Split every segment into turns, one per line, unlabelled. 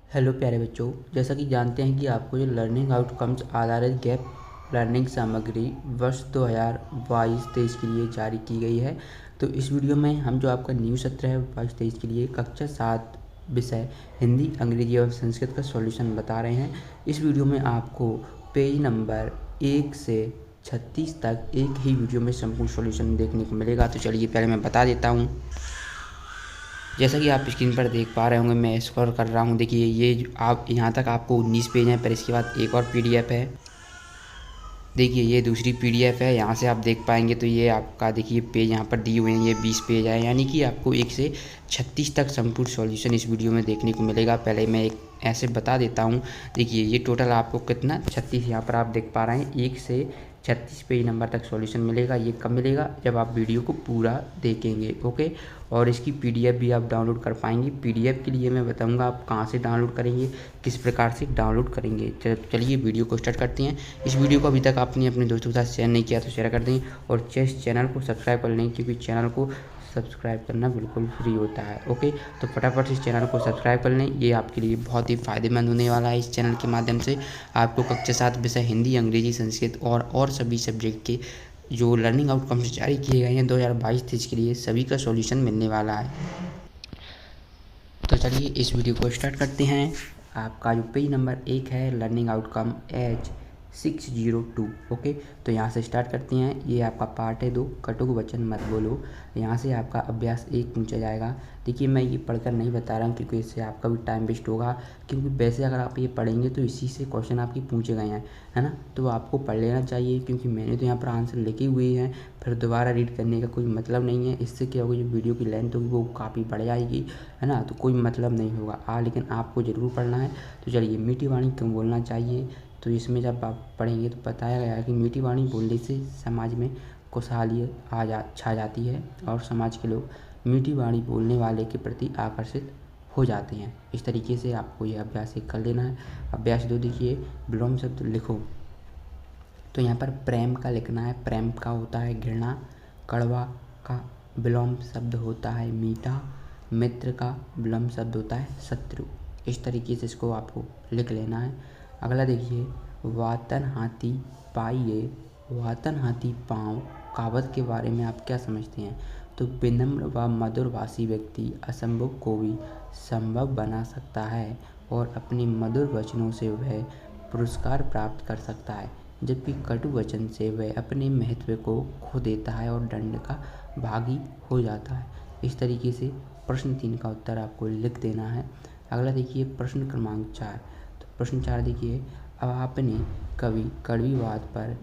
Hello प्यारे बच्चों, जैसा कि जानते हैं कि आपको जो लर्निंग आउटकम्स आधारित गैप लर्निंग सामग्री वर्ष 2022-23 के लिए जारी की गई है। तो इस वीडियो में हम जो आपका न्यू सत्र है 22-23 के लिए कक्षा 7 विषय हिंदी, अंग्रेजी और संस्कृत का सॉल्यूशन बता रहे हैं। इस वीडियो में आपको पेज नंबर 1 से 36 तक एक ही वीडियो में संपूर्ण सॉल्यूशन देखने को मिलेगा। तो चलिए पहले मैं बता देता हूँ। जैसा कि आप स्क्रीन पर देख पा रहे होंगे, मैं स्क्रॉल कर रहा हूँ। देखिए ये आप यहाँ तक आपको 19 पेज हैं, पर इसके बाद एक और पीडीएफ है। देखिए ये दूसरी पीडीएफ है, यहाँ से आप देख पाएंगे। तो ये आपका देखिए पेज यहाँ पर दिए हुए हैं, ये 20 पेज है, यानी कि आपको 1 से 36 तक संपूर्ण सॉल्यूशन इस वीडियो में देखने को मिलेगा। पहले मैं एक ऐसे बता देता हूँ। देखिए ये टोटल आपको कितना 36 यहाँ पर आप देख पा रहे हैं, 1 से 36 पेज नंबर तक सॉल्यूशन मिलेगा। ये कब मिलेगा? जब आप वीडियो को पूरा देखेंगे। ओके, और इसकी पीडीएफ भी आप डाउनलोड कर पाएंगे। पीडीएफ के लिए मैं बताऊंगा आप कहाँ से डाउनलोड करेंगे, किस प्रकार से डाउनलोड करेंगे। चलिए वीडियो को स्टार्ट करते हैं। इस वीडियो को अभी तक आपने अपने दोस्तों के साथ शेयर नहीं किया तो शेयर कर दें, और चैनल को सब्सक्राइब कर लें, क्योंकि चैनल को सब्सक्राइब करना बिल्कुल फ्री होता है। ओके, तो फटाफट से इस चैनल को सब्सक्राइब कर लें, ये आपके लिए बहुत ही फ़ायदेमंद होने वाला है। इस चैनल के माध्यम से आपको कक्षा 7 विषय हिंदी, अंग्रेजी, संस्कृत और सभी सब्जेक्ट के जो लर्निंग आउटकम्स जारी किए गए हैं 2022-23 के लिए, सभी का सॉल्यूशन मिलने वाला है। तो चलिए इस वीडियो को स्टार्ट करते हैं। आपका जो पेज नंबर 1 है लर्निंग आउटकम एज 602। ओके, तो यहाँ से स्टार्ट करते हैं। ये आपका पार्ट है 2, कटुक वचन मत बोलो। यहाँ से आपका अभ्यास 1 पूछा जाएगा। देखिए मैं ये पढ़कर नहीं बता रहा हूँ, क्योंकि इससे आपका भी टाइम वेस्ट होगा। क्योंकि वैसे अगर आप ये पढ़ेंगे तो इसी से क्वेश्चन आपके पूछे गए हैं, है ना। तो आपको पढ़ लेना चाहिए, क्योंकि मैंने तो यहाँ पर आंसर लिखे हुए हैं, फिर दोबारा रीड करने का कोई मतलब नहीं है। इससे क्या होगा, जो वीडियो की लेंथ होगी वो काफ़ी बढ़ जाएगी, है ना। तो कोई मतलब नहीं होगा। लेकिन आपको ज़रूर पढ़ना है। तो चलिए, मीठी वाणी क्यों बोलना चाहिए। तो इसमें जब आप पढ़ेंगे तो बताया गया है कि मीठी वाणी बोलने से समाज में खुशहाली छा जाती है, और समाज के लोग मीठी वाणी बोलने वाले के प्रति आकर्षित हो जाते हैं। इस तरीके से आपको यह अभ्यास एक कर लेना है। अभ्यास 2 देखिए, विलोम शब्द लिखो। तो यहाँ पर प्रेम का लिखना है। प्रेम का होता है घृणा। कड़वा का विलोम शब्द होता है मीठा। मित्र का विलोम शब्द होता है शत्रु। इस तरीके से इसको आपको लिख लेना है। अगला देखिए, वातन हाथी पाइये, वातन हाथी पाँव कहावत के बारे में आप क्या समझते हैं। तो विनम्र व मधुरभाषी व्यक्ति असंभव को भी संभव बना सकता है, और अपने मधुर वचनों से वह पुरस्कार प्राप्त कर सकता है, जबकि कटु वचन से वह अपने महत्व को खो देता है और दंड का भागी हो जाता है। इस तरीके से प्रश्न 3 का उत्तर आपको लिख देना है। अगला देखिए, प्रश्न क्रमांक 4। तो प्रश्न 4 देखिए, अब आपने कभी कड़वी बात पर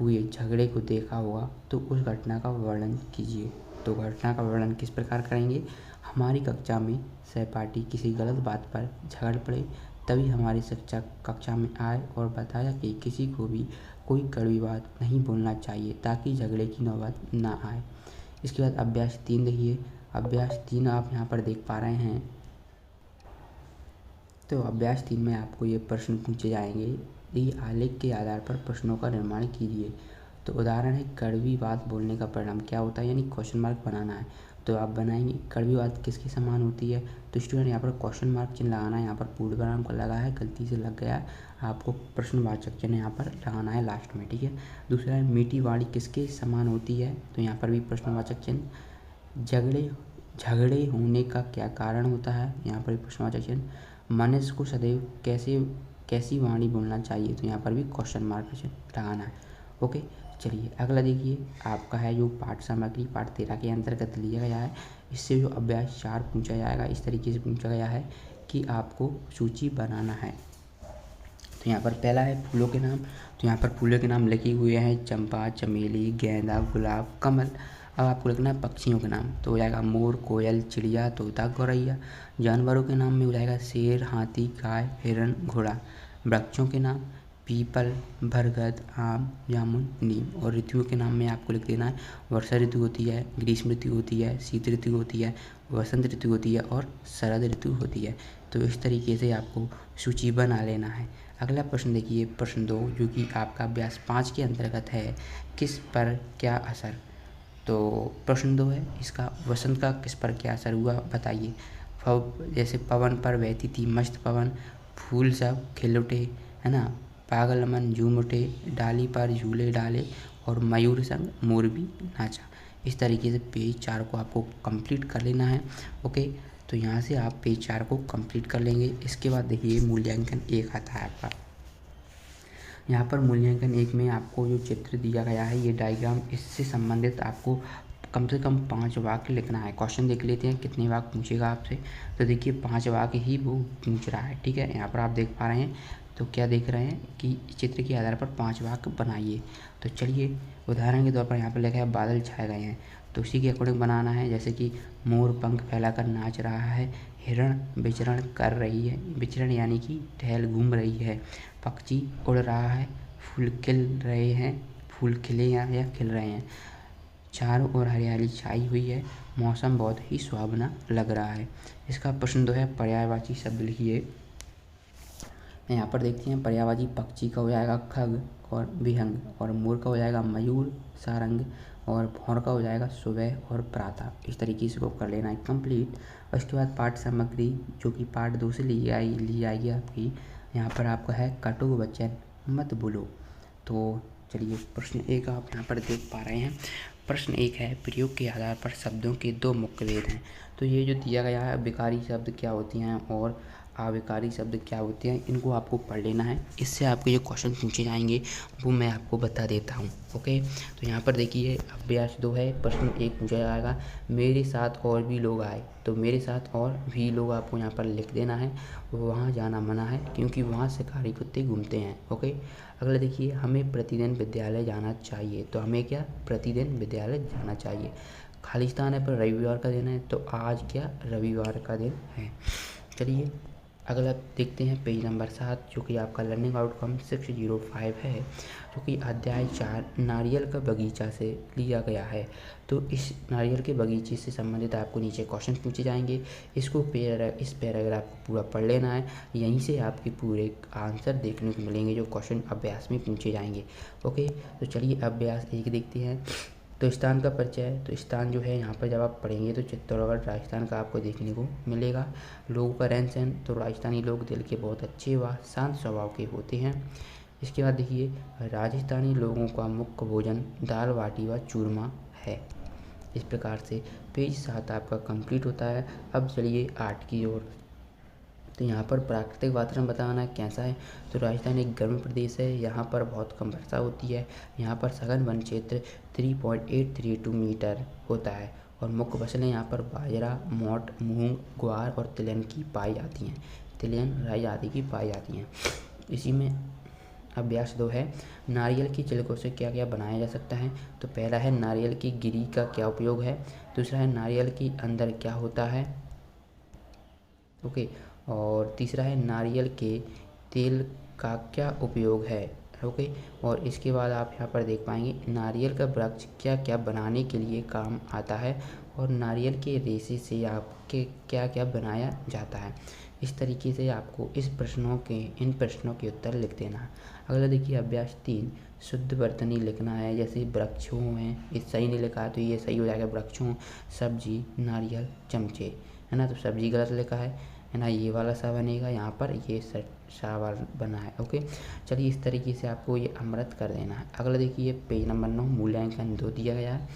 हुए झगड़े को देखा होगा, तो उस घटना का वर्णन कीजिए। तो घटना का वर्णन किस प्रकार करेंगे। हमारी कक्षा में सहपाठी किसी गलत बात पर झगड़ पड़े, तभी हमारे शिक्षक कक्षा में आए और बताया कि किसी को भी कोई कड़वी बात नहीं बोलना चाहिए, ताकि झगड़े की नौबत ना आए। इसके बाद अभ्यास 3 देखिए। अभ्यास 3 आप यहाँ पर देख पा रहे हैं। तो अभ्यास 3 में आपको ये प्रश्न पूछे जाएंगे। ये आलेख के आधार पर प्रश्नों का निर्माण कीजिए। तो उदाहरण है, कड़वी बात बोलने का परिणाम क्या होता है, यानी क्वेश्चन मार्क बनाना है। तो आप बनाएंगे कड़वी बात किसके समान होती है। तो स्टूडेंट यहाँ पर क्वेश्चन मार्क चिन्ह लगाना है। यहाँ पर पूर्ण विराम का लगा है, गलती से लग गया है। आपको प्रश्नवाचक चिन्ह यहाँ पर लगाना है लास्ट में, ठीक है। दूसरा है, मीठी वाणी किसके समान होती है। तो यहाँ पर भी प्रश्नवाचक चिन्ह। झगड़े होने का क्या कारण होता है, यहाँ पर भी प्रश्नवाचक चिन्ह। मनुष्य को सदैव कैसी वाणी बोलना चाहिए। तो यहाँ पर भी क्वेश्चन मार्क लगाना है। ओके, चलिए अगला देखिए, आपका है जो पाठ सामग्री पाठ 13 के अंतर्गत लिया गया है। इससे जो अभ्यास 4 पूछा जाएगा, इस तरीके से पूछा गया है कि आपको सूची बनाना है। तो यहाँ पर पहला है फूलों के नाम। तो यहाँ पर फूलों के नाम लिखे हुए हैं, चंपा, चमेली, गेंदा, गुलाब, कमल। अब आपको लिखना है पक्षियों के नाम। तो हो जाएगा मोर, कोयल, चिड़िया, तोता, गौरैया। जानवरों के नाम में हो जाएगा शेर, हाथी, गाय, हिरण, घोड़ा। वृक्षों के नाम, पीपल, बरगद, आम, जामुन, नीम। और ऋतुओं के नाम में आपको लिख देना है, वर्षा ऋतु होती है, ग्रीष्म ऋतु होती है, शीत ऋतु होती है, वसंत ऋतु होती है, और शरद ऋतु होती है। तो इस तरीके से आपको सूची बना लेना है। अगला प्रश्न देखिए, प्रश्न 2, जो कि आपका अभ्यास 5 के अंतर्गत है, किस पर क्या असर। तो प्रश्न 2 है, इसका वसंत का किस पर क्या असर हुआ बताइए। जैसे पवन पर बहती थी मस्त पवन, फूल सब खिल उठे, है ना, पागल मन झूम उठे, डाली पर झूले डाले और मयूर संग मोर भी नाचा। इस तरीके से पेज 4 को आपको कंप्लीट कर लेना है। ओके, तो यहाँ से आप पेज 4 को कंप्लीट कर लेंगे। इसके बाद देखिए मूल्यांकन 1 आता है आपका। यहाँ पर मूल्यांकन 1 में आपको जो चित्र दिया गया है, ये डायग्राम, इससे संबंधित आपको कम से कम 5 वाक्य लिखना है। क्वेश्चन देख लेते हैं कितने वाक्य पूछेगा आपसे। तो देखिए 5 वाक्य ही वो पूछ रहा है, ठीक है। यहाँ पर आप देख पा रहे हैं, तो क्या देख रहे हैं कि चित्र के आधार पर 5 वाक्य बनाइए। तो चलिए उदाहरण के तौर पर यहाँ पर लिखा है बादल छाए गए हैं, तो उसी के अकॉर्डिंग बनाना है। जैसे कि मोर पंख फैलाकर नाच रहा है, हिरण विचरण कर रही है, विचरण यानी कि टहल घूम रही है, पक्षी उड़ रहा है, फूल खिल रहे हैं, फूल खिले या खिल रहे हैं, चारों ओर हरियाली छाई हुई है, मौसम बहुत ही सुहावना लग रहा है। इसका प्रश्न 2 है, पर्यायवाची शब्द लिखिए। यहाँ पर देखते हैं पर्यायवाची पक्षी का हो जाएगा खग और विहंग, और मोर का हो जाएगा मयूर सारंग, और भौर का हो जाएगा सुबह और प्रातः। इस तरीके से को कर लेना है कंप्लीट। और इसके बाद पाठ सामग्री जो कि पार्ट 2 से ली आएगी आपकी। यहाँ पर आपका है कटु वचन मत बोलो। तो चलिए प्रश्न 1 आप यहाँ पर देख पा रहे हैं। प्रश्न 1 है, प्रयोग के आधार पर शब्दों के 2 मुख्य भेद हैं। तो ये जो दिया गया है, विकारी शब्द क्या होती हैं और अविकारी शब्द क्या होते हैं, इनको आपको पढ़ लेना है। इससे आपको ये क्वेश्चन पूछे जाएंगे, वो मैं आपको बता देता हूँ। ओके, तो यहाँ पर देखिए अभ्यास 2 है। प्रश्न 1 पूछा जाएगा, मेरे साथ और भी लोग आए। तो मेरे साथ और भी लोग आपको यहाँ पर लिख देना है। वहाँ जाना मना है क्योंकि वहाँ शिकारी कुत्ते घूमते हैं। ओके, अगला देखिए, हमें प्रतिदिन विद्यालय जाना चाहिए। तो हमें क्या प्रतिदिन विद्यालय जाना चाहिए। खालिस्तान है पर रविवार का दिन है, तो आज क्या रविवार का दिन है। चलिए अगला देखते हैं पेज नंबर 7, जो कि आपका लर्निंग आउटकम 605 है, जो कि अध्याय 4 नारियल का बगीचा से लिया गया है। तो इस नारियल के बगीचे से संबंधित आपको नीचे क्वेश्चन पूछे जाएंगे। इसको इस पैराग्राफ को पूरा पढ़ लेना है। यहीं से आपके पूरे आंसर देखने को मिलेंगे जो क्वेश्चन अभ्यास में पूछे जाएंगे। ओके, तो चलिए अभ्यास 1 देखते हैं। तो स्थान का परिचय है। तो स्थान जो है यहाँ पर जब आप पढ़ेंगे तो चित्तौड़गढ़ राजस्थान का आपको देखने को मिलेगा। लोगों का रहन सहन, तो राजस्थानी लोग दिल के बहुत अच्छे व शांत स्वभाव के होते हैं। इसके बाद देखिए, राजस्थानी लोगों का मुख्य भोजन दाल बाटी व चूरमा है। इस प्रकार से पेज 7 आपका कंप्लीट होता है। अब चलिए 8 की ओर। तो यहाँ पर प्राकृतिक वातावरण बताना कैसा है। तो राजस्थान एक गर्म प्रदेश है, यहाँ पर बहुत कम वर्षा होती है। यहाँ पर सघन वन क्षेत्र 3.832 मीटर होता है, और मुख्य फसलें यहाँ पर बाजरा, मोट, मूंग, ग्वार और तिलहन की पाई जाती हैं। तिलहन, राई आदि की पाई जाती हैं। इसी में अभ्यास 2 है, नारियल की छिलकों से क्या क्या बनाया जा सकता है। तो पहला है नारियल की गिरी का क्या उपयोग है। दूसरा है नारियल के अंदर क्या होता है। ओके, और तीसरा है नारियल के तेल का क्या उपयोग है। ओके, और इसके बाद आप यहाँ पर देख पाएंगे नारियल का वृक्ष क्या क्या बनाने के लिए काम आता है, और नारियल के रेशे से आपके क्या क्या बनाया जाता है। इस तरीके से आपको इन प्रश्नों के उत्तर लिख देना है। अगला देखिए अभ्यास 3, शुद्ध वर्तनी लिखना है। जैसे वृक्षों में इस सही नहीं लिखा है तो ये सही हो जाएगा, वृक्षों, सब्जी, नारियल, चमचे, है ना। तो सब्जी गलत लिखा है ना, ये वाला सा बनेगा, यहाँ पर ये सा वाला बना है। ओके, चलिए इस तरीके से आपको ये अमृत कर देना है। अगला देखिए पेज नंबर 9, मूल्यांकन 2 दिया गया है।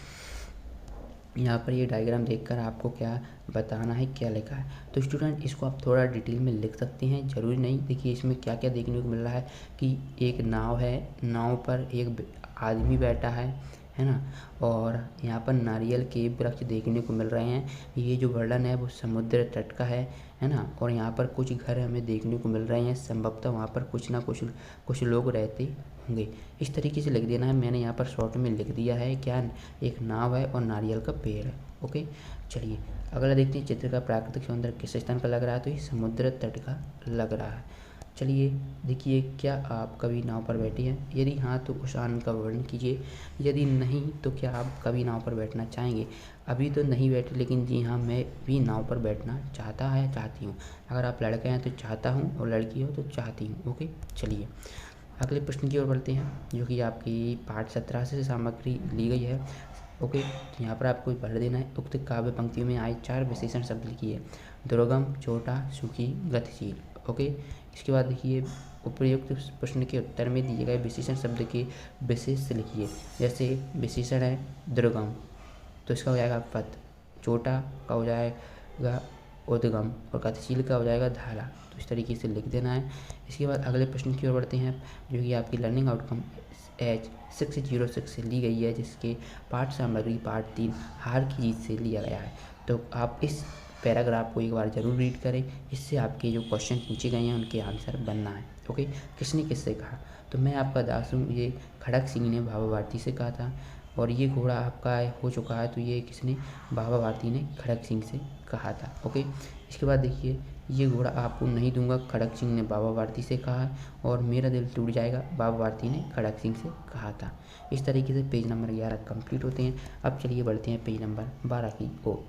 यहाँ पर ये डायग्राम देखकर आपको क्या बताना है, क्या लिखा है। तो स्टूडेंट इसको आप थोड़ा डिटेल में लिख सकते हैं, ज़रूरी नहीं। देखिए इसमें क्या क्या देखने को मिल रहा है कि एक नाव है, नाव पर एक आदमी बैठा है ना, और यहाँ पर नारियल के वृक्ष देखने को मिल रहे हैं। ये जो वर्णन है वो समुद्र तट का है ना, और यहाँ पर कुछ घर हमें देखने को मिल रहे हैं। संभवतः वहाँ पर कुछ ना कुछ लोग रहते होंगे। इस तरीके से लिख देना है। मैंने यहाँ पर शॉर्ट में लिख दिया है क्या, एक नाव है और नारियल का पेड़ है। ओके, चलिए अगला देखते हैं, चित्र का प्राकृतिक सौंदर्य किस स्थान का लग रहा है। तो ये समुद्र तट का लग रहा है। चलिए देखिए, क्या आप कभी नाव पर बैठे हैं। यदि हाँ तो उस आनंद का वर्णन कीजिए। यदि नहीं तो क्या आप कभी नाव पर बैठना चाहेंगे। अभी तो नहीं बैठे, लेकिन जी हाँ मैं भी नाव पर बैठना चाहती हूँ। अगर आप लड़के हैं तो चाहता हूँ, और लड़की हो तो चाहती हूँ। ओके, चलिए अगले प्रश्न की ओर बढ़ते हैं, जो कि आपकी पाठ 17 से सामग्री ली गई है। ओके, तो यहाँ पर आपको भर देना है। उक्त काव्य पंक्तियों में आए 4 विशेषण शब्द लिखिए। दुर्गम, छोटा, सूखी, गतिशील। ओके, इसके बाद देखिए उपयुक्त प्रश्न के उत्तर में दिए गए विशेषण शब्द के विशेष लिखिए। जैसे विशेषण है दुर्गम, तो इसका हो जाएगा पथ। छोटा का हो जाएगा उद्गम और गतिशील का हो जाएगा धारा। तो इस तरीके से लिख देना है। इसके बाद अगले प्रश्न की ओर बढ़ते हैं, जो कि आपकी लर्निंग आउटकम H606 से ली गई है, जिसके पाठ सामग्री पार्ट 3 हार की जीत से लिया गया है। तो आप इस पैराग्राफ को एक बार जरूर रीड करें, इससे आपके जो क्वेश्चन पूछे गए हैं उनके आंसर बनना है। ओके, किसने किससे कहा? तो मैं आपका दास हूँ, ये खड़क सिंह ने बाबा भारती से कहा था। और ये घोड़ा आपका हो चुका है, तो ये किसने? बाबा भारती ने खड़क सिंह से कहा था। ओके, इसके बाद देखिए ये घोड़ा आपको नहीं दूंगा, खड़क सिंह ने बाबा भारती से कहा है। और मेरा दिल टूट जाएगा, बाबा भारती ने खड़क सिंह से कहा था। इस तरीके से पेज नंबर 11 कंप्लीट होते हैं। अब चलिए बढ़ते हैं पेज नंबर 12 की ओर।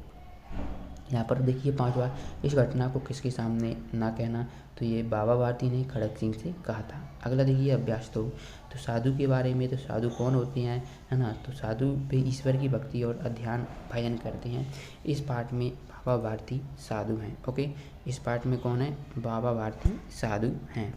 यहाँ पर देखिए 5 बार इस घटना को किसके सामने ना कहना, तो ये बाबा भारती ने खड़क सिंह से कहा था। अगला देखिए अभ्यास तो साधु के बारे में, तो साधु कौन होते हैं, है ना? तो साधु भी ईश्वर की भक्ति और अध्यान भजन करते हैं। इस पाठ में बाबा भारती साधु हैं। ओके, इस पाठ में कौन है? बाबा भारती साधु हैं।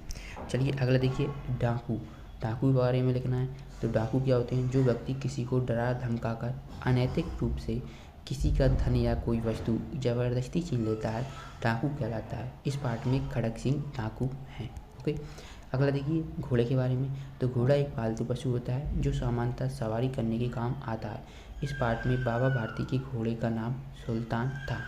चलिए अगला देखिए डाकू के बारे में लिखना है। तो डाकू क्या होते हैं? जो व्यक्ति किसी को डरा धमका कर अनैतिक रूप से किसी का धन या कोई वस्तु जबरदस्ती छीन लेता है, डाकू कहलाता है। इस पाठ में खड़क सिंह डाकू हैं। ओके, अगला देखिए घोड़े के बारे में। तो घोड़ा एक पालतू पशु होता है जो सामान्यतः सवारी करने के काम आता है। इस पाठ में बाबा भारती के घोड़े का नाम सुल्तान था।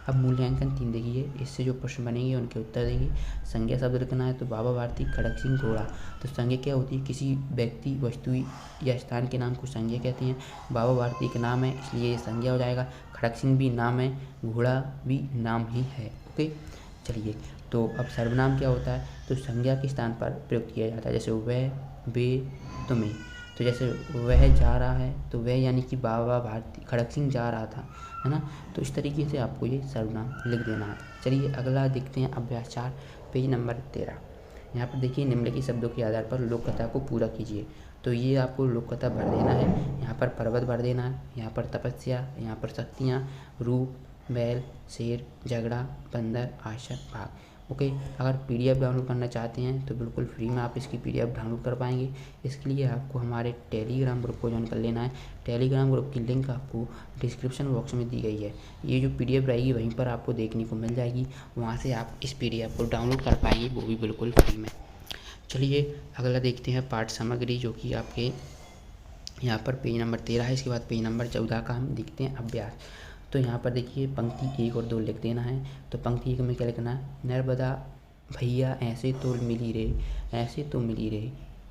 अब मूल्यांकन 3 देखिए, इससे जो प्रश्न बनेंगे उनके उत्तर देंगे। संज्ञा शब्द लिखना है। तो बाबा भारती खड़क सिंह घोड़ा, तो संज्ञा क्या होती है? किसी व्यक्ति वस्तु या स्थान के नाम को संज्ञा कहते हैं। बाबा भारती के नाम है इसलिए ये संज्ञा हो जाएगा। खड़क सिंह भी नाम है, घोड़ा भी नाम ही है। ओके, चलिए तो अब सर्वनाम क्या होता है? तो संज्ञा के स्थान पर प्रयुक्त किया जाता है। जैसे वह, वे, तुम्हें। तो जैसे वह जा रहा है, तो वह यानी कि बाबा भारती खड़क सिंह जा रहा था, है ना? तो इस तरीके से आपको ये सर्वनाम लिख देना है। चलिए अगला देखते हैं अभ्यास 4 पेज नंबर 13। यहाँ पर देखिए निम्नलिखित शब्दों के आधार पर लोक कथा को पूरा कीजिए। तो ये आपको लोक कथा भर देना है। यहाँ पर पर्वत भर देना है, यहाँ पर तपस्या, यहाँ पर शक्तियाँ, रूप, बैल, शेर, झगड़ा, बंदर, आशा, भाग। ओके, अगर PDF डाउनलोड करना चाहते हैं तो बिल्कुल फ्री में आप इसकी PDF डाउनलोड कर पाएंगे। इसके लिए आपको हमारे टेलीग्राम ग्रुप को ज्वाइन कर लेना है। टेलीग्राम ग्रुप की लिंक आपको डिस्क्रिप्शन बॉक्स में दी गई है। ये जो PDF रहेगी वहीं पर आपको देखने को मिल जाएगी, वहाँ से आप इस PDF को डाउनलोड कर पाएंगे, वो भी बिल्कुल फ्री में। चलिए अगला देखते हैं पाठ सामग्री, जो कि आपके यहाँ पर पेज नंबर 13 है। इसके बाद पेज नंबर 14 का हम देखते हैं अभ्यास। तो यहाँ पर देखिए पंक्ति 1 और 2 लिख देना है। तो पंक्ति 1 में क्या लिखना है? नर्मदा भैया ऐसे तो मिली रे, ऐसे तो मिली रे।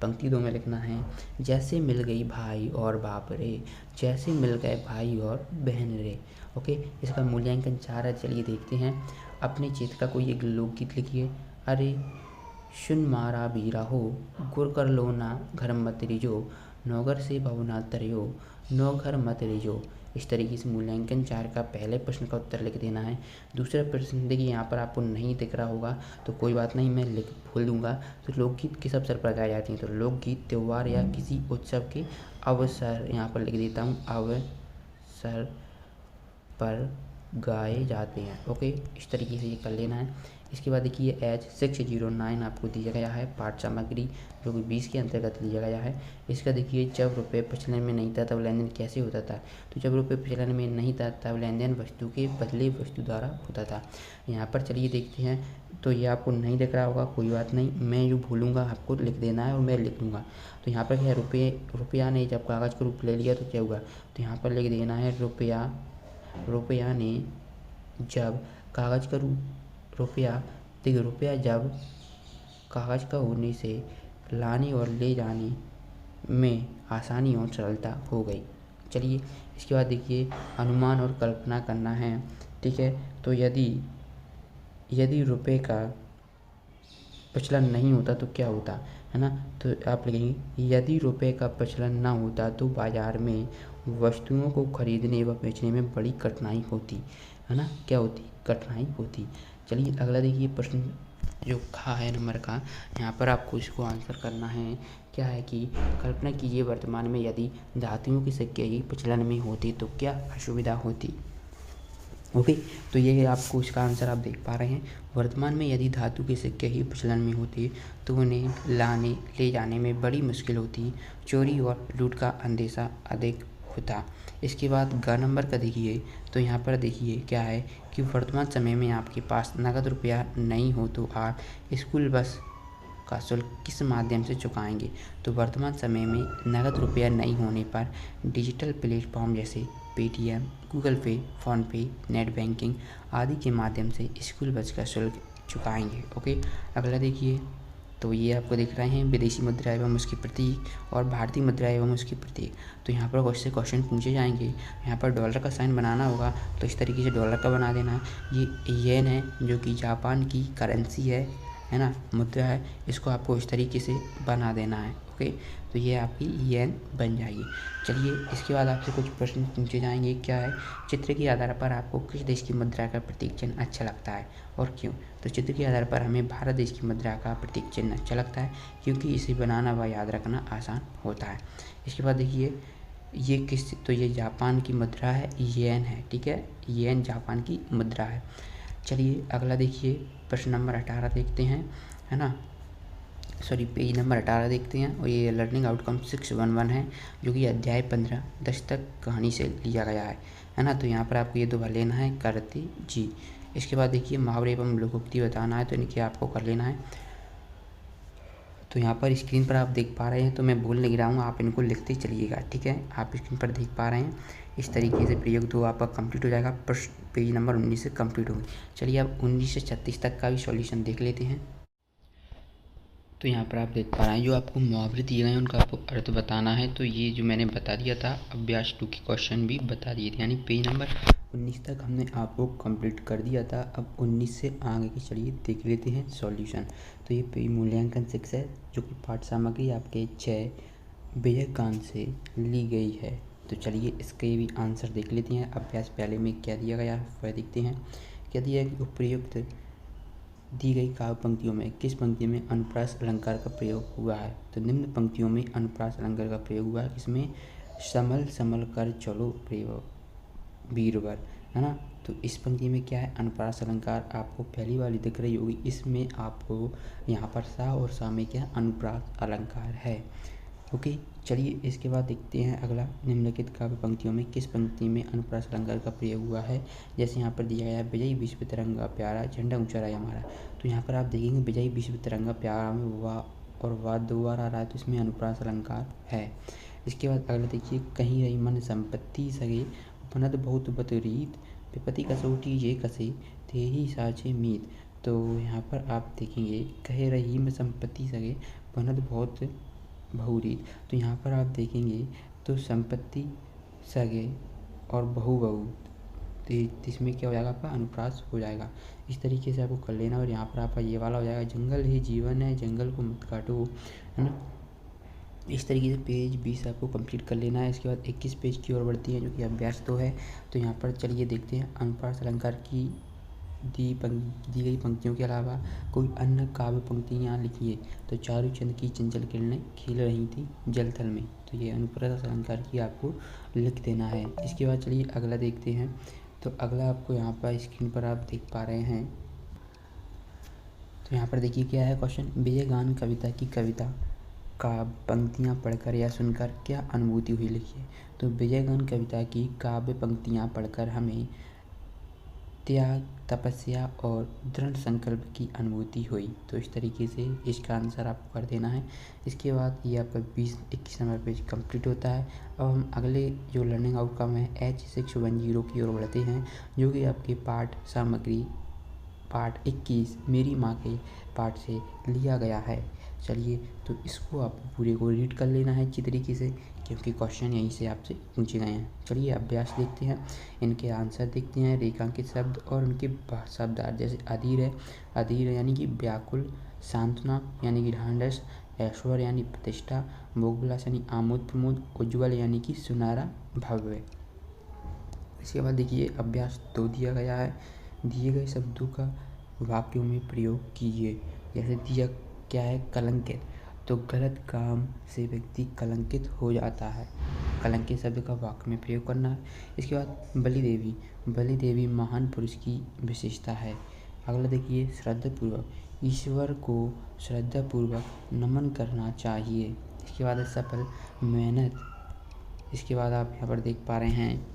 पंक्ति 2 में लिखना है जैसे मिल गई भाई और बाप रे, जैसे मिल गए भाई और बहन रे। ओके, इसका मूल्यांकन 4 है। चलिए देखते हैं। अपने क्षेत्र का कोई एक लोकगीत लिखिए। अरे सुन मारा बीरा हो, गुर कर लो ना घर मत रिजो, नौगर से भवना तरियो, नौ घर मत रिजो। इस तरीके से मूल्यांकन 4 का पहले प्रश्न का उत्तर लिख देना है। दूसरा प्रश्न देखिए यहाँ पर आपको नहीं दिख रहा होगा तो कोई बात नहीं, मैं लिख भूल दूंगा। तो लोकगीत किस अवसर पर गाई जाती हैं? तो लोकगीत त्यौहार या किसी उत्सव के अवसर, यहाँ पर लिख देता हूँ, अवसर पर गाए जाते हैं। ओके, इस तरीके से ये कर लेना है। इसके बाद देखिए H609 आपको दिया गया है पाठ सामग्री, जो कि 20 के अंतर्गत लिया गया है। इसका देखिए जब रुपये प्रचलन में नहीं था तब लेन देन कैसे होता था? तो जब रुपये प्रचलन में नहीं था तब लेन देन वस्तु के बदले वस्तु द्वारा होता था। यहाँ पर चलिए देखते हैं। तो ये आपको नहीं दिख रहा होगा, कोई बात नहीं, मैं जो भूलूंगा आपको लिख देना है और मैं लिख दूँगा। तो यहाँ पर क्या है? रुपया ने जब कागज़ का रूप ले लिया तो क्या हुआ? तो यहाँ पर लिख देना है रुपया ने जब कागज़ का रूप रुपया जब कागज़ का होने से लाने और ले जाने में आसानी और सरलता हो गई। चलिए इसके बाद देखिए अनुमान और कल्पना करना है। ठीक है, तो यदि रुपये का प्रचलन नहीं होता तो क्या होता, है ना? तो आप लिखेंगे यदि रुपये का प्रचलन ना होता तो बाज़ार में वस्तुओं को खरीदने व बेचने में बड़ी कठिनाई होती, है ना? क्या होती? कठिनाई होती। चलिए अगला देखिए प्रश्न जो खा है नंबर का, यहाँ पर आपको इसको आंसर करना है। क्या है कि कल्पना कीजिए वर्तमान में यदि धातुओं के सिक्के ही प्रचलन में होती तो क्या असुविधा होती। ओके, तो ये आपको इसका आंसर आप देख पा रहे हैं। वर्तमान में यदि धातु के सिक्के ही प्रचलन में होते तो उन्हें ले जाने में बड़ी मुश्किल होती, चोरी और लूट का अंदेशा अधिक होता। इसके बाद ग नंबर का देखिए, तो यहाँ पर देखिए क्या है कि वर्तमान समय में आपके पास नगद रुपया नहीं हो तो आप स्कूल बस का शुल्क किस माध्यम से चुकाएंगे। तो वर्तमान समय में नगद रुपया नहीं होने पर डिजिटल प्लेटफॉर्म जैसे पेटीएम, गूगल पे, फ़ोनपे, नेट बैंकिंग आदि के माध्यम से स्कूल बस का शुल्क चुकाएंगे। ओके, अगला देखिए, तो ये आपको दिख रहे हैं विदेशी मुद्रा एवं उसकी प्रतीक और भारतीय मुद्रा एवं उसकी प्रतीक। तो यहाँ पर उससे क्वेश्चन पूछे जाएंगे। यहाँ पर डॉलर का साइन बनाना होगा, तो इस तरीके से डॉलर का बना देना। ये येन है जो कि जापान की करेंसी है ना, मुद्रा है। इसको आपको इस तरीके से बना देना है। ओके, तो ये आपकी येन बन जाएगी। चलिए, इसके बाद आपसे कुछ प्रश्न पूछे जाएंगे। क्या है, चित्र के आधार पर आपको किस देश की मुद्रा का प्रतीक चिन्ह अच्छा लगता है और क्यों। तो चित्र के आधार पर हमें भारत देश की मुद्रा का प्रतीक चिन्ह अच्छा लगता है, क्योंकि इसे बनाना व याद रखना आसान होता है। इसके बाद देखिए, ये किस, तो ये जापान की मुद्रा है, येन है। ठीक है, येन जापान की मुद्रा है। चलिए अगला देखिए, प्रश्न नंबर 18 देखते हैं, है ना, सॉरी पेज नंबर 18 देखते हैं। और ये लर्निंग आउटकम 611 है, जो कि अध्याय 15 दस्तक कहानी से लिया गया है ना। तो यहाँ पर आपको ये दो बार लेना है, करते जी। इसके बाद देखिए, मुहावरे एवं लोकोक्ति बताना है, तो इनके आपको कर लेना है। तो यहाँ पर स्क्रीन पर आप देख पा रहे हैं, तो मैं बोल नहीं रहा हूँ, आप इनको लिखते चलिएगा। ठीक है, आप स्क्रीन पर देख पा रहे हैं। इस तरीके से प्रयोग 2 आपका कंप्लीट हो जाएगा। प्रश्न पेज नंबर 19 से कंप्लीट होगी। चलिए अब 19 से 36 तक का भी सॉल्यूशन देख लेते हैं। तो यहाँ पर आप देख पा रहे हैं, जो आपको मुहावरे दिए गए हैं उनका आपको अर्थ बताना है। तो ये जो मैंने बता दिया था, अभ्यास 2 के क्वेश्चन भी बता दिए थे, यानी पेज नंबर 19 तक हमने आपको कंप्लीट कर दिया था। अब 19 से आगे के चलिए देख लेते हैं सॉल्यूशन। तो ये पेज मूल्यांकन 6 है, जो कि पाठ सामग्री आपके 6 व्याख्यान से ली गई है। तो चलिए इसके भी आंसर देख लेते हैं। अभ्यास पहले में क्या दिया गया है वह देखते हैं। क्या दिया है कि उपयुक्त दी गई काव्य पंक्तियों में किस पंक्ति में अनुप्रास अलंकार का प्रयोग हुआ है। तो निम्न पंक्तियों में अनुप्रास अलंकार का प्रयोग हुआ है, इसमें समल समल कर चलो प्रयोग वीरवर, है ना। तो इस पंक्ति में क्या है, अनुप्रास अलंकार आपको पहली वाली दिख रही होगी, इसमें आपको यहाँ पर सा और सा में क्या अनुप्रास अलंकार है। ओके, चलिए इसके बाद देखते हैं अगला, निम्नलिखित काव्य पंक्तियों में किस पंक्ति में अनुप्रास अलंकार का प्रयोग हुआ है। जैसे यहाँ पर दिया गया है, विजयी विश्व तिरंगा प्यारा झंडा ऊंचा रहे हमारा। तो यहाँ पर आप देखेंगे विजयी विश्व तिरंगा प्यारा में वाह और वाह 2 बार आ रहा है, तो इसमें अनुप्रास अलंकार है। इसके बाद अगला देखिए, कहीं रही मन संपत्ति सगे बनत बहुत बतरीत विपत्ति कसौटी ये कसे थे ही साचे मीत। तो यहाँ पर आप देखेंगे, कह रही में संपत्ति सगे बनत बहुत बहुरीत। तो यहाँ पर आप देखेंगे, तो संपत्ति सगे और बहु तो इसमें क्या हो जाएगा, आपका अनुप्रास हो जाएगा। इस तरीके से आपको कर लेना। और यहाँ पर आपका ये वाला हो जाएगा, जंगल ही जीवन है जंगल को मत काटो, है ना। इस तरीके से पेज 20 आपको कंप्लीट कर लेना है। इसके बाद 21 पेज की ओर बढ़ती है, जो कि अभ्यास 2 है। तो यहाँ पर चलिए देखते हैं, अनुप्रास अलंकार की दी गई पंक्तियों के अलावा कोई अन्य काव्य पंक्तियाँ लिखिए। तो चारू चंद की चंचल किरणें खिल रही थी जल थल में। तो ये अनुप्रास अलंकार की आपको लिख देना है। इसके बाद चलिए अगला देखते हैं। तो अगला आपको यहाँ पर स्क्रीन पर आप देख पा रहे हैं। तो यहाँ पर देखिए क्या है क्वेश्चन, विजयगान कविता की कविता का पंक्तियाँ पढ़कर या सुनकर क्या अनुभूति हुई लिखिए। तो विजयगान कविता की काव्य पंक्तियाँ पढ़कर हमें त्याग, तपस्या और दृढ़ संकल्प की अनुभूति हुई। तो इस तरीके से इसका आंसर आपको कर देना है। इसके बाद ये आपका 20-21 नंबर पेज कंप्लीट होता है। अब हम अगले जो लर्निंग आउटकम है H610 की ओर बढ़ते हैं, जो कि आपके पाठ सामग्री पाठ 21 मेरी माँ के पाठ से लिया गया है। चलिए, तो इसको आपको पूरे को रीड कर लेना है अच्छी तरीके से, क्योंकि क्वेश्चन यहीं से आपसे पूछे गए हैं। चलिए अभ्यास देखते हैं, इनके आंसर देखते हैं, रेखांकित शब्द और उनके शब्दार्थ। जैसे अधीर है, अधीर यानी कि व्याकुल, सांत्वना यानी कि ढांढस, ऐश्वर्य यानी प्रतिष्ठा, भोगविलास यानी आमोद प्रमोद, उज्ज्वल यानी कि सुनहरा भव्य। इसके बाद देखिए अभ्यास 2 दिया गया है, दिए गए शब्दों का वाक्यों में प्रयोग कीजिए। जैसे दिया क्या है, कलंकित, तो गलत काम से व्यक्ति कलंकित हो जाता है। कलंकित शब्द का वाक्य में प्रयोग करना है। इसके बाद बलि देवी, बलि देवी महान पुरुष की विशेषता है। अगला देखिए, श्रद्धापूर्वक, ईश्वर को श्रद्धापूर्वक नमन करना चाहिए। इसके बाद है सफल, मेहनत। इसके बाद आप यहाँ पर देख पा रहे हैं,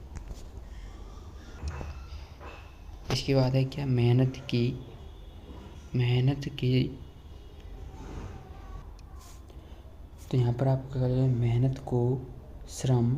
इसके बाद है क्या, मेहनत की तो यहाँ पर आप क्या करें, मेहनत को श्रम,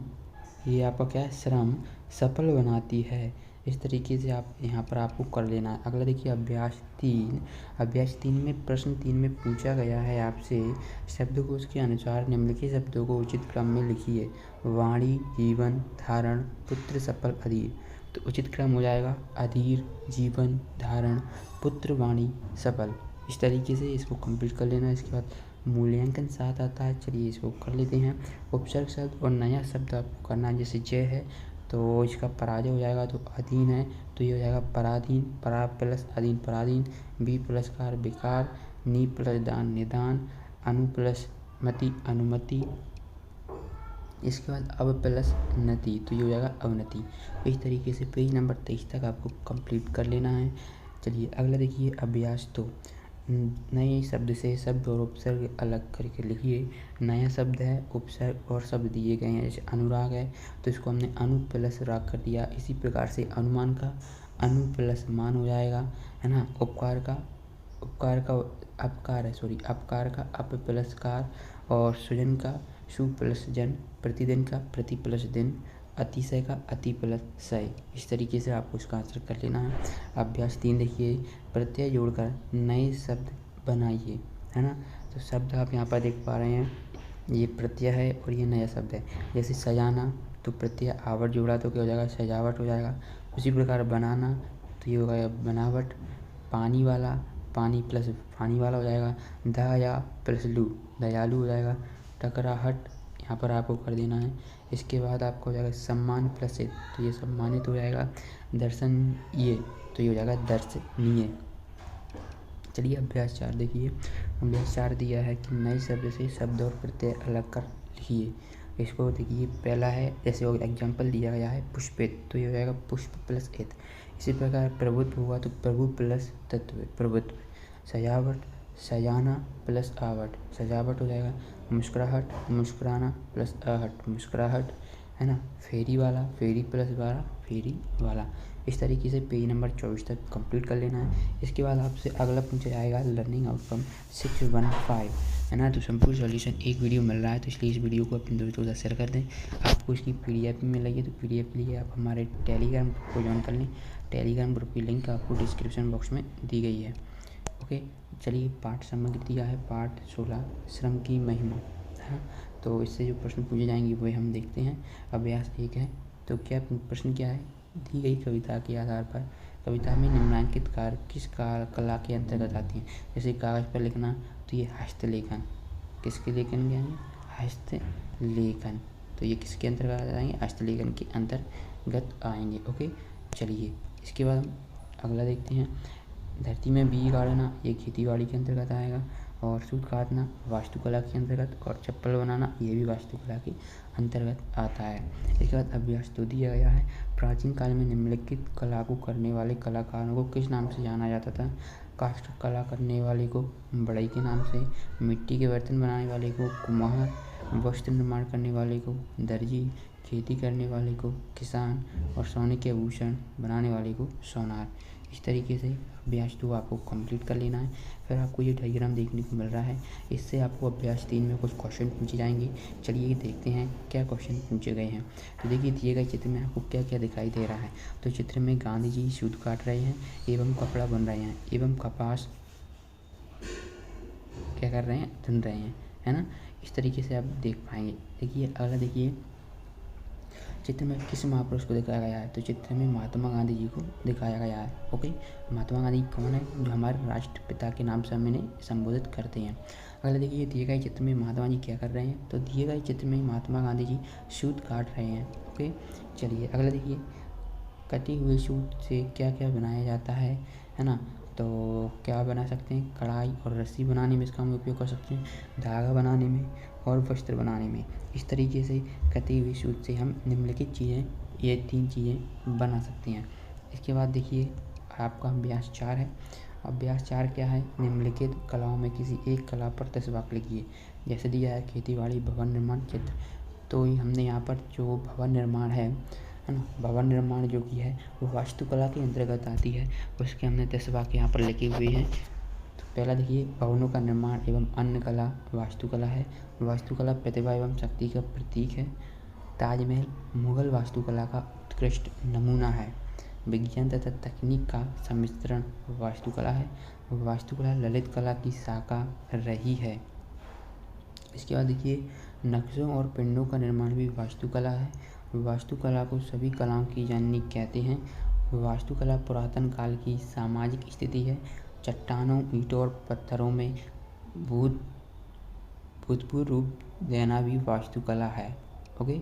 ये आपका क्या है, श्रम सफल बनाती है। इस तरीके से आप यहाँ पर आपको कर लेना है। अगला देखिए, अभ्यास 3। अभ्यास 3 में प्रश्न 3 में पूछा गया है आपसे, शब्दकोश के अनुसार निम्नलिखित शब्दों को उचित क्रम में लिखिए। वाणी, जीवन, धारण, पुत्र, सफल, अधीर। तो उचित क्रम हो जाएगा अधीर, जीवन, धारण, पुत्र, वाणी, सफल। इस तरीके से इसको कंप्लीट कर लेना है। इसके बाद मूल्यांकन 7 आता है, चलिए इसको कर लेते हैं। उपसर्ग शब्द और नया शब्द आपको करना है। जैसे जय है तो इसका पराजय हो जाएगा, तो अधीन है तो ये हो जाएगा पराधीन, परा प्लस अधीन पराधीन, बी प्लस कार बेकार, नी प्लस दान निदान, अनु प्लस मति अनुमति। इसके बाद अब प्लस नति, तो ये हो जाएगा अवनति। इस तरीके से पेज नंबर 23 तक आपको कंप्लीट कर लेना है। चलिए अगला देखिए, अभ्यास 2। नए शब्द से शब्द और उपसर्ग अलग करके लिखिए। नया शब्द है, उपसर्ग और शब्द दिए गए हैं। जैसे अनुराग है तो इसको हमने अनु प्लस राग कर दिया। इसी प्रकार से अनुमान का अनु प्लस मान हो जाएगा, है ना। अपकार का अप प्लस कार, और सुजन का सु प्लस जन, प्रतिदिन का प्रति प्लस दिन, अतिशय का अति प्लस सय। इस तरीके से आपको इसका आंसर कर लेना है। अभ्यास 3 देखिए, प्रत्यय जोड़कर नए शब्द बनाइए, है ना। तो शब्द आप यहाँ पर देख पा रहे हैं, ये प्रत्यय है और ये नया शब्द है। जैसे सजाना, तो प्रत्यय आवट जोड़ा तो क्या हो जाएगा, सजावट हो जाएगा। उसी प्रकार बनाना, तो ये होगा बनावट। पानी वाला, पानी प्लस पानी वाला हो जाएगा। दया प्लस लू, दयालु हो जाएगा। टकराहट, यहाँ पर आपको कर देना है। इसके बाद आपको हो जाएगा सम्मान प्लस से, तो ये सम्मानित हो जाएगा। दर्शन ये, तो ये हो जाएगा दर्शनीय। चलिए अभ्यास 4 देखिए। अभ्यास 4 दिया है कि नए शब्द से शब्द और प्रत्यय अलग कर लिखिए। इसको देखिए, पहला है, जैसे एग्जाम्पल दिया गया है पुष्पित, तो ये हो जाएगा पुष्प प्लस इत। इसी प्रकार प्रभुत्व हुआ तो प्रभु प्लस तत्व, प्रभुत्व। सजावट, सजाना प्लस आवट, सजावट हो जाएगा। मुस्कुराहट, मुस्कुराना प्लस आहट, मुस्कुराहट, है ना। फेरी वाला, फेरी प्लस वाला, फेरी वाला। इस तरीके से पेज नंबर 24 तक कंप्लीट कर लेना है। इसके बाद आपसे अगला पूछा जाएगा लर्निंग आउटकम 615, है ना। तो संपूर्ण सॉल्यूशन एक वीडियो मिल रहा है, तो इसलिए इस वीडियो को अपने दोस्तों के साथ शेयर कर दें। आपको इसकी PDF में मिलेगी, तो PDF के लिए आप हमारे टेलीग्राम ग्रुप को ज्वाइन कर लें। टेलीग्राम ग्रुप की लिंक आपको डिस्क्रिप्शन बॉक्स में दी गई है। ओके, चलिए पाठ सामग्री दिया है, पाठ 16 श्रम की महिमा, है। तो इससे जो प्रश्न पूछे जाएंगे वो हम देखते हैं। अभ्यास 1 है, तो क्या प्रश्न क्या है, दी गई कविता के आधार पर कविता में निम्नलिखित कार्य किस कला के अंतर्गत आती हैं। जैसे कागज़ पर लिखना, तो ये हस्तलेखन, किसके लेखन के आएंगे, हस्तलेखन, तो ये किसके अंतर्गत आएंगे, हस्तलेखन के अंतर्गत आएंगे। ओके, चलिए इसके बाद हम अगला देखते हैं। धरती में बीज गाड़ना, ये खेतीबाड़ी के अंतर्गत आएगा। और सूत काटना वास्तुकला के अंतर्गत, और चप्पल बनाना ये भी वास्तुकला के अंतर्गत आता है। इसके बाद अभ्यास 2 दिया गया है। प्राचीन काल में निम्नलिखित कला को करने वाले कलाकारों को किस नाम से जाना जाता था। काष्ठ कला करने वाले को बढ़ई के नाम से, मिट्टी के बर्तन बनाने वाले को कुम्हार, वस्त्र निर्माण करने वाले को दर्जी, खेती करने वाले को किसान, और सोने के आभूषण बनाने वाले को सोनार। इस तरीके से अभ्यास 2 आपको कंप्लीट कर लेना है। फिर आपको ये डायग्राम देखने को मिल रहा है, इससे आपको अभ्यास 3 में कुछ क्वेश्चन पूछे जाएंगे। चलिए देखते हैं क्या क्वेश्चन पूछे गए हैं। तो देखिए दिए गए चित्र में आपको क्या क्या दिखाई दे रहा है। तो चित्र में गांधी जी सूत काट रहे हैं एवं कपड़ा बन रहे हैं एवं कपास क्या कर रहे हैं, धुन रहे हैं, है ना। इस तरीके से आप देख पाएंगे। देखिए अगला देखिए, चित्र में किस महापुरुष को दिखाया गया है। तो चित्र में महात्मा गांधी जी को दिखाया गया है। ओके, महात्मा गांधी कौन है, जो हमारे राष्ट्रपिता के नाम से हम इन्हें संबोधित करते हैं। अगला देखिए, दिए गए चित्र में महात्मा जी क्या कर रहे हैं। तो दिए गए चित्र में महात्मा गांधी जी सूत काट रहे हैं। ओके, चलिए अगला देखिए, कटी हुई सूत से क्या क्या बनाया जाता है ना। तो क्या बना सकते हैं, कढ़ाई और रस्सी बनाने में इसका हम उपयोग कर सकते हैं, धागा बनाने में और वस्त्र बनाने में। इस तरीके से कटी हुई सूत से हम निम्नलिखित चीज़ें, ये 3 चीज़ें बना सकते हैं। इसके बाद देखिए आपका अभ्यास 4 है। अभ्यास 4 क्या है, निम्नलिखित कलाओं में किसी एक कला पर 10 वाक्य लिखिए। जैसे दिया है खेतीबाड़ी, भवन निर्माण, चित्र। तो हमने यहाँ पर जो भवन निर्माण है ना, भवन निर्माण जो कि है वो वास्तुकला के अंतर्गत आती है, उसके हमने 10 वाक्य यहाँ पर लिखे हुए हैं। तो पहला देखिए, भवनों का निर्माण एवं अन्य कला वास्तुकला है। वास्तुकला प्रतिभा एवं शक्ति का प्रतीक है। ताजमहल मुगल वास्तुकला का उत्कृष्ट नमूना है। विज्ञान तथा तकनीक का सम्मिश्रण वास्तुकला है। वास्तुकला ललित कला की शाखा रही है। इसके बाद देखिए, नक्शों और पिंडों का निर्माण भी वास्तुकला है। वास्तुकला को सभी कलाओं की जननी कहते हैं। वास्तुकला पुरातन काल की सामाजिक स्थिति है। चट्टानों, ईंटों और पत्थरों में भूतपूर्व रूप देना भी वास्तुकला है। ओके,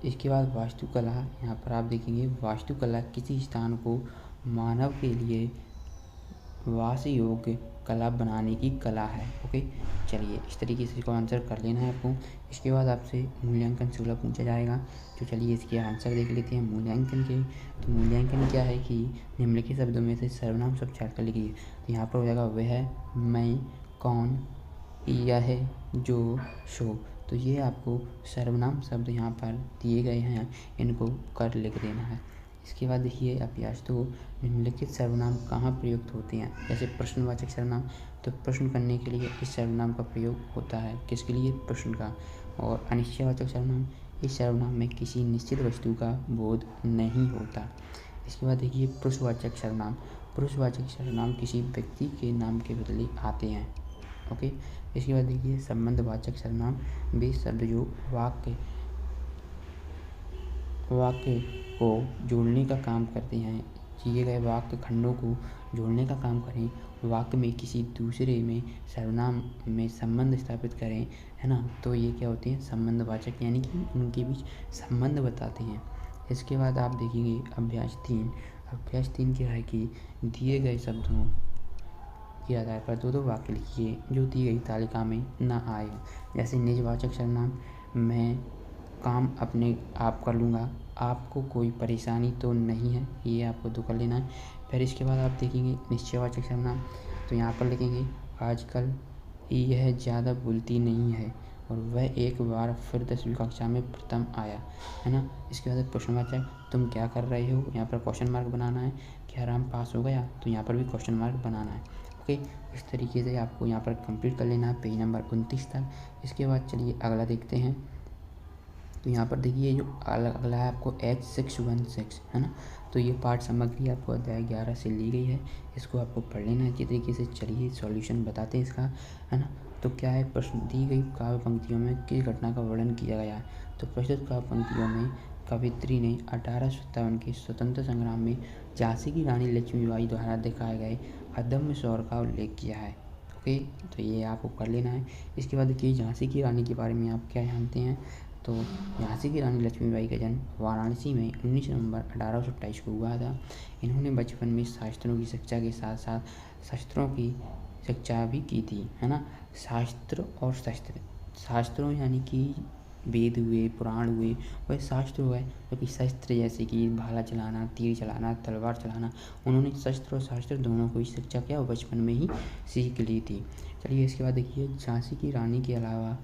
इसके बाद वास्तुकला, यहाँ पर आप देखेंगे वास्तुकला किसी स्थान को मानव के लिए वास योग्य कला बनाने की कला है। ओके, चलिए इस तरीके से इसको आंसर कर लेना है आपको। इसके बाद आपसे मूल्यांकन सुलभ पूछा जाएगा, तो चलिए इसके आंसर देख लेते हैं मूल्यांकन के। तो मूल्यांकन क्या है कि निम्नलिखित शब्दों में से सर्वनाम शब्द छाट कर लिखिए। तो यहाँ पर हो जाएगा वह, मैं, कौन, यह, जो, सो। तो ये आपको सर्वनाम शब्द यहाँ पर दिए गए हैं, इनको कर लिख देना है। इसके बाद देखिए अभ्यास 2, निम्नलिखित सर्वनाम कहाँ प्रयुक्त होते हैं। जैसे प्रश्नवाचक सर्वनाम, तो प्रश्न करने के लिए इस सर्वनाम का प्रयोग होता है, किसके लिए, प्रश्न का। और अनिश्चयवाचक सर्वनाम, इस सर्वनाम में किसी निश्चित वस्तु का बोध नहीं होता। इसके बाद देखिए पुरुषवाचक सर्वनाम। पुरुषवाचक सर्वनाम किसी व्यक्ति के नाम के बदले आते हैं। ओके, इसके बाद देखिए संबंधवाचक सर्वनाम, वे शब्द जो वाक्य को जोड़ने का काम करते हैं, दिए गए वाक्य खंडों को जोड़ने का काम करें, वाक्य में किसी दूसरे में सर्वनाम में संबंध स्थापित करें, है ना, तो ये क्या होते हैं, संबंधवाचक, यानी कि उनके बीच संबंध बताते हैं। इसके बाद आप देखेंगे अभ्यास 3। अभ्यास 3 क्या है कि दिए गए शब्दों के आधार पर 2-2 वाक्य लिखिए जो दी गई तालिका में न आए। जैसे निजवाचक सर्वनाम, मैं काम अपने आप कर लूँगा, आपको कोई परेशानी तो नहीं है, ये आपको तो कर लेना है। फिर इसके बाद आप देखेंगे निश्चयवाचक सर्वनाम, तो यहाँ पर लिखेंगे आजकल यह ज़्यादा बोलती नहीं है और वह एक बार फिर 10वीं कक्षा में प्रथम आया, है ना। इसके बाद प्रश्नवाचक, तुम क्या कर रहे हो, यहाँ पर क्वेश्चन मार्क बनाना है। क्या राम पास हो गया, तो यहाँ पर भी क्वेश्चन मार्क बनाना है। ओके, इस तरीके से आपको यहाँ पर कंप्लीट कर लेना है पेज नंबर 29 तक। इसके बाद चलिए अगला देखते हैं। तो यहाँ पर देखिए जो अगला है आपको H616, है ना। तो ये पाठ सामग्री आपको अध्याय 11 से ली गई है, इसको आपको पढ़ लेना है अच्छी तरीके से। चलिए सॉल्यूशन बताते हैं इसका, है ना। तो क्या है, प्रश्न दी गई काव्य पंक्तियों में किस घटना का वर्णन किया गया है। तो प्रस्तुत काव्य पंक्तियों में कवित्री ने 1857 के स्वतंत्र संग्राम में झांसी की रानी लक्ष्मीबाई द्वारा दिखाए गए अदम्य शौर्य का उल्लेख किया है। ओके, तो ये आपको कर लेना है। इसके बाद देखिए झांसी की रानी के बारे में आप क्या जानते हैं। तो झांसी की रानी लक्ष्मीबाई का जन्म वाराणसी में 19 नवंबर 1828 को हुआ था। इन्होंने बचपन में शास्त्रों की शिक्षा के साथ साथ शस्त्रों की शिक्षा भी की थी, है ना। शास्त्र और शस्त्र, शास्त्रों यानी कि वेद हुए, पुराण हुए, वह शास्त्र हुआ जो कि शस्त्र, जैसे कि भाला चलाना, तीर चलाना, तलवार चलाना, उन्होंने शस्त्र और शास्त्र दोनों को ही शिक्षा किया और बचपन में ही सीख ली थी। चलिए इसके बाद देखिए झांसी की रानी के अलावा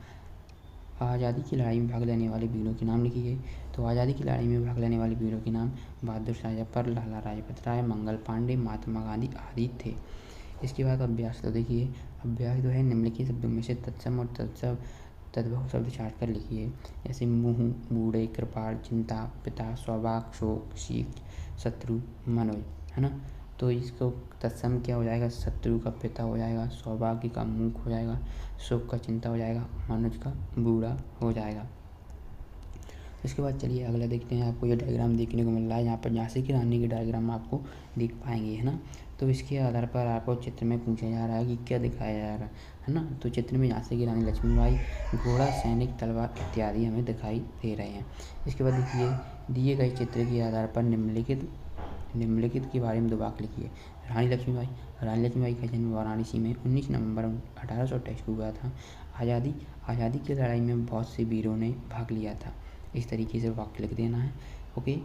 आज़ादी की लड़ाई में भाग लेने वाले वीरों के नाम लिखिए। तो आज़ादी की लड़ाई में भाग लेने वाले वीरों के नाम बहादुर शाह जफर, लाला लाजपत राय, मंगल पांडे, महात्मा गांधी आदि थे। इसके बाद अभ्यास तो देखिए, अभ्यास जो है निम्नलिखित शब्दों में से तत्सम और तद्भव शब्द छाट कर लिखिए। जैसे मुँह, बूढ़े, कृपाण, चिंता, पिता, सौभाग्य, शोक, सीख, शत्रु, मनोज, है ना। तो इसको तत्सम क्या हो जाएगा, शत्रु का पिता हो जाएगा, सौभाग्य का मुख हो जाएगा, शोक का चिंता हो जाएगा, मनोज का बूढ़ा हो जाएगा। इसके बाद चलिए अगला देखते हैं। आपको ये डायग्राम देखने को मिल रहा है, यहाँ पर झांसी की रानी के डायग्राम आपको दिख पाएंगे, है ना। तो इसके आधार पर आपको चित्र में पूछा जा रहा है कि क्या दिखाया जा रहा है ना। तो चित्र में झांसी की रानी लक्ष्मीबाई, घोड़ा, सैनिक, तलवार इत्यादि हमें दिखाई दे रहे हैं। इसके बाद देखिए दिए गए चित्र के आधार पर निम्नलिखित के बारे में 2 वाक्य लिखिए। रानी लक्ष्मीबाई का जन्म वाराणसी में 19 नवंबर 1828 को हुआ था। आज़ादी की लड़ाई में बहुत से वीरों ने भाग लिया था। इस तरीके से वाक्य लिख देना है। ओके,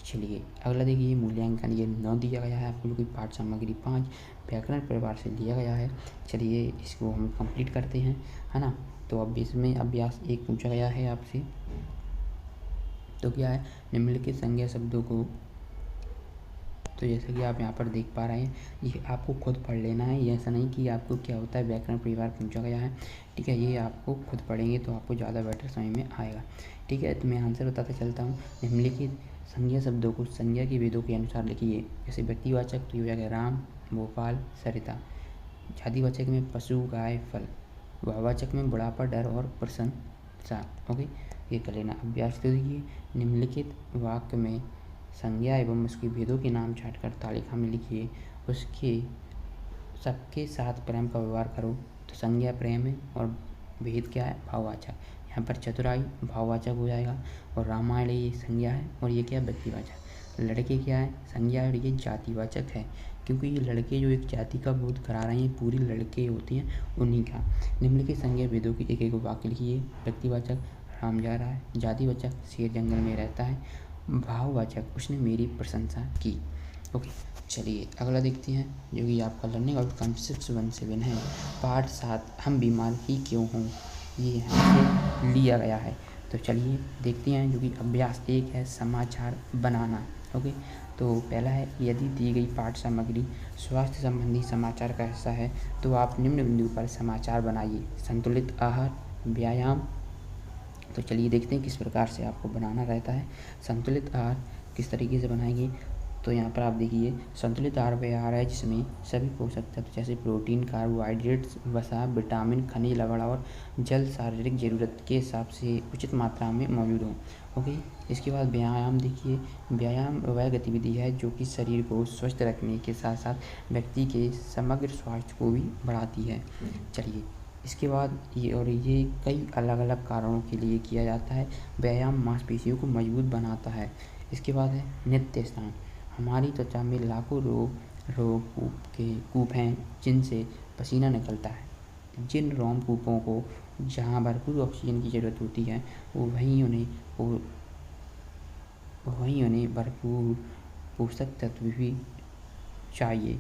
चलिए अगला देखिए मूल्यांकन ये 9 दिया गया है आपको। कोई पाठ सामग्री 5 व्याकरण परिवार से लिया गया है। चलिए इसको हम कंप्लीट करते हैं, है ना। तो अब इसमें अभ्यास 1 पूछा गया है आपसे। तो क्या है, निम्नलिखित संज्ञा शब्दों को, तो जैसे कि आप यहाँ पर देख पा रहे हैं, ये आपको खुद पढ़ लेना है। ये ऐसा नहीं कि आपको क्या होता है व्याकरण परिवार पूछा गया है, ठीक है। ये आपको खुद पढ़ेंगे तो आपको ज़्यादा बेटर समझ में आएगा, ठीक है। तो मैं आंसर बताता चलता हूँ। निम्नलिखित संज्ञा शब्दों को संज्ञा के वेदों के अनुसार लिखिए। जैसे व्यक्तिवाचक तो हो जाएगा राम, भोपाल, सरिता। जातिवाचक में पशु, गाय, फल। भाववाचक में बुढ़ापा, डर और प्रशंसा। ओके, ये कर लेना। अभ्यास तो देखिए, निम्नलिखित वाक्य में संज्ञा एवं उसके भेदों के नाम छाँटकर तालिका में लिखिए। उसके सबके साथ प्रेम का व्यवहार करो। तो संज्ञा प्रेम है और भेद क्या है, भाववाचक। यहाँ पर चतुराई भाववाचक हो जाएगा और रामायण ये संज्ञा है और ये क्या है, व्यक्तिवाचक। लड़के क्या है, संज्ञा और ये जातिवाचक है, क्योंकि ये लड़के जो एक जाति का बोध करा रहे हैं, पूरी लड़के होते हैं उन्हीं का। निम्नलिखित संज्ञा भेदों की एक वाक्य लिखिए। व्यक्तिवाचक राम जा रहा है, जातिवाचक शेर जंगल में रहता है, भाववाचक उसने मेरी प्रशंसा की। ओके, चलिए अगला देखते हैं जो कि आपका लर्निंग आउटकम 617 है। पार्ट 7 हम बीमार ही क्यों हों, ये हमसे लिया गया है। तो चलिए देखते हैं जो कि अभ्यास 1 है समाचार बनाना। ओके, तो पहला है, यदि दी गई पाठ सामग्री स्वास्थ्य संबंधी समाचार का हिस्सा है तो आप निम्न बिंदु पर समाचार बनाइए। संतुलित आहार, व्यायाम। तो चलिए देखते हैं किस प्रकार से आपको बनाना रहता है। संतुलित आहार किस तरीके से बनाएंगे, तो यहाँ पर आप देखिए, संतुलित आहार वह आहार है जिसमें सभी पोषक तत्व जैसे प्रोटीन, कार्बोहाइड्रेट्स, वसा, विटामिन, खनिज लवण और जल शारीरिक ज़रूरत के हिसाब से उचित मात्रा में मौजूद हों। ओके, इसके बाद व्यायाम देखिए, व्यायाम वह गतिविधि है जो कि शरीर को स्वस्थ रखने के साथ साथ व्यक्ति के समग्र स्वास्थ्य को भी बढ़ाती है। चलिए इसके बाद ये कई अलग अलग कारणों के लिए किया जाता है। व्यायाम मांसपेशियों को मजबूत बनाता है। इसके बाद है नित्य स्नान। हमारी त्वचा में लाखों कूप हैं जिनसे पसीना निकलता है। जिन रोमकूपों को जहाँ भरपूर ऑक्सीजन की ज़रूरत होती है वहीं उन्हें भरपूर पोषक तत्व भी चाहिए।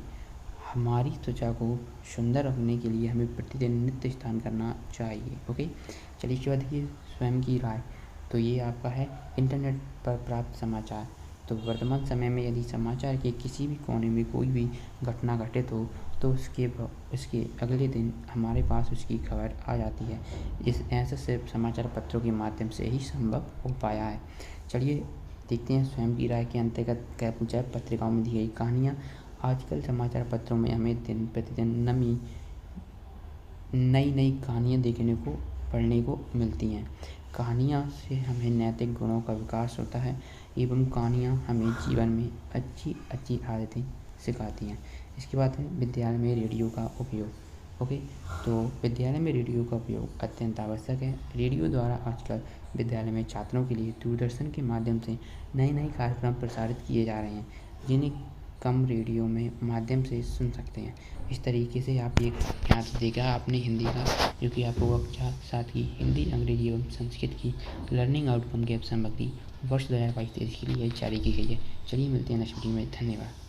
हमारी त्वचा को सुंदर रखने के लिए हमें प्रतिदिन नित्य स्नान करना चाहिए। ओके, चलिए इसके बाद देखिए स्वयं की राय। तो ये आपका है इंटरनेट पर प्राप्त समाचार। तो वर्तमान समय में यदि समाचार के किसी भी कोने में कोई भी घटना घटित हो तो उसके अगले दिन हमारे पास उसकी खबर आ जाती है। ऐसा सिर्फ समाचार पत्रों के माध्यम से ही संभव हो पाया है। चलिए देखते हैं स्वयं की राय के अंतर्गत क्या पूछा है। पत्रिकाओं में दी गई कहानियाँ। आजकल समाचार पत्रों में हमें दिन प्रतिदिन नई कहानियाँ देखने को पढ़ने को मिलती हैं। कहानियाँ से हमें नैतिक गुणों का विकास होता है एवं कहानियाँ हमें जीवन में अच्छी आदतें सिखाती हैं। इसके बाद है विद्यालय में रेडियो का उपयोग। ओके, तो विद्यालय में रेडियो का उपयोग अत्यंत आवश्यक है। रेडियो द्वारा आजकल विद्यालय में छात्रों के लिए दूरदर्शन के माध्यम से नए कार्यक्रम प्रसारित किए जा रहे हैं जिन्हें कम रेडियो में माध्यम से सुन सकते हैं। इस तरीके से आप एक यहाँ देखा आपने हिंदी का, जो कि आपको कक्षा 7 की हिंदी, अंग्रेजी एवं संस्कृत की लर्निंग आउटकम गैप सामग्री वर्ष 2022-23 के लिए जारी की गई है। चलिए मिलते हैं नेक्स्ट वीडियो में, धन्यवाद।